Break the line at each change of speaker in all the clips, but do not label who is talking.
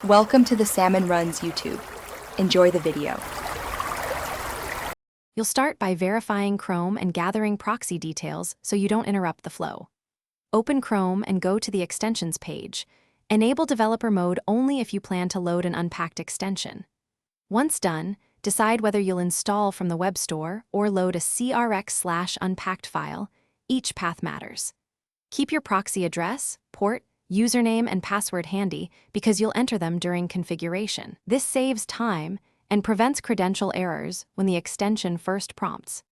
Welcome to the Salmon Runs YouTube. Enjoy the video.
You'll start by verifying Chrome and gathering proxy details so you don't interrupt the flow. Open Chrome and go to the Extensions page. Enable Developer Mode only if you plan to load an unpacked extension. Once done, decide whether you'll install from the web store or load a crx/unpacked file. Each path matters. Keep your proxy address, port, username, and password handy because you'll enter them during configuration. This saves time and prevents credential errors when the extension first prompts.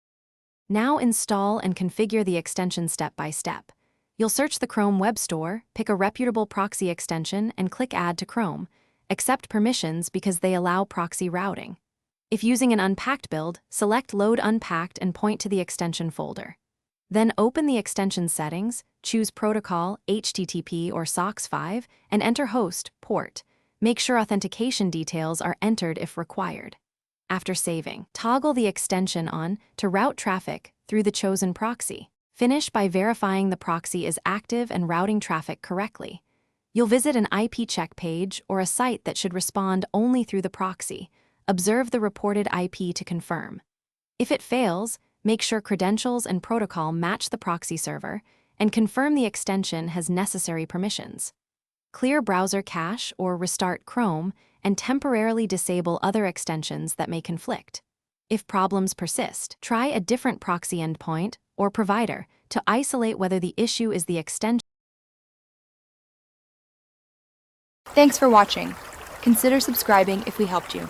Now install and configure the extension step by step. You'll search the Chrome Web Store, pick a reputable proxy extension, and click Add to Chrome. Accept permissions because they allow proxy routing. If using an unpacked build, select Load Unpacked and point to the extension folder. Then open the extension settings, choose Protocol, HTTP or SOCKS 5, and enter host, port. Make sure authentication details are entered if required. After saving, toggle the extension on to route traffic through the chosen proxy. Finish by verifying the proxy is active and routing traffic correctly. You'll visit an IP check page or a site that should respond only through the proxy. Observe the reported IP to confirm. If it fails, make sure credentials and protocol match the proxy server and confirm the extension has necessary permissions. Clear browser cache or restart Chrome and temporarily disable other extensions that may conflict. If problems persist, try a different proxy endpoint or provider to isolate whether the issue is the extension.
Thanks for watching. Consider subscribing if we helped you.